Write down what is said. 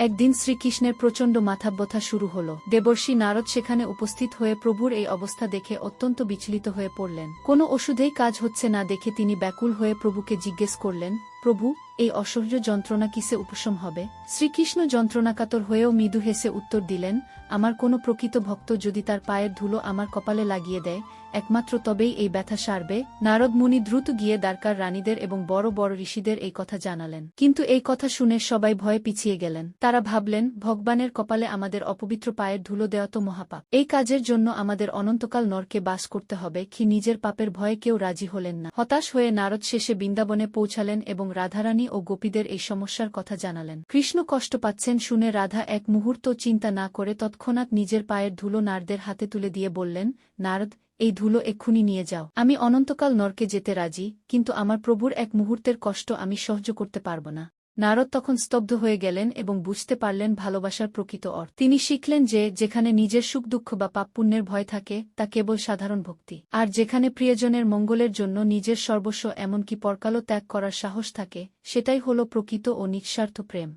একদিন শ্রীকৃষ্ণের প্রচণ্ড মাথাব্যথা শুরু হল। দেবর্ষি নারদ সেখানে উপস্থিত হয়ে প্রভুর এই অবস্থা দেখে অত্যন্ত বিচলিত হয়ে পড়লেন। কোনো ওষুধেই কাজ হচ্ছে না দেখে তিনি ব্যাকুল হয়ে প্রভুকে জিজ্ঞেস করলেন, প্রভু, এই অসহ্য যন্ত্রণা কিসে উপশম হবে? শ্রীকৃষ্ণ যন্ত্রণাকাতর হয়েও মৃদু হেসে উত্তর দিলেন, আমার কোনো প্রকৃত ভক্ত যদি তার পায়ের ধুলো আমার কপালে লাগিয়ে দেয়, একমাত্র তবেই এই ব্যথা সারবে। নারদ মুনি দ্রুত গিয়ে দ্বারকার রানীদের এবং বড় বড় ঋষিদের এই কথা জানালেন। কিন্তু এই কথা শুনে সবাই ভয়ে পিছিয়ে গেলেন। তারা ভাবলেন, ভগবানের কপালে আমাদের অপবিত্র পায়ের ধুলো দেওয়া তো মহাপাপ। এই কাজের জন্য আমাদের অনন্তকাল নরকে বাস করতে হবে কি? নিজের পাপের ভয়ে কেউ রাজি হলেন না। হতাশ হয়ে নারদ শেষে বৃন্দাবনে পৌঁছালেন এবং রাধারানী ও গোপীদের এই সমস্যার কথা জানালেন। কৃষ্ণ কষ্ট পাচ্ছেন শুনে রাধা এক মুহূর্ত চিন্তা না করে তৎক্ষণাৎ নিজের পায়ের ধুলো নারদের হাতে তুলে দিয়ে বললেন, নারদ, এই ধুলো এক্ষুনি নিয়ে যাও। আমি অনন্তকাল নরকে যেতে রাজি, কিন্তু আমার প্রভুর এক মুহূর্তের কষ্ট আমি সহ্য করতে পারব না। নারদ তখন স্তব্ধ হয়ে গেলেন এবং বুঝতে পারলেন ভালোবাসার প্রকৃত অর্থ। তিনি শিখলেন যে যেখানে নিজের সুখ দুঃখ বা পাপ পুণ্যের ভয় থাকে তা কেবল সাধারণ ভক্তি, আর যেখানে প্রিয়জনের মঙ্গলের জন্য নিজের সর্বস্ব এমনকি পরকালও ত্যাগ করার সাহস থাকে সেটাই হল প্রকৃত ও নিঃস্বার্থ প্রেম।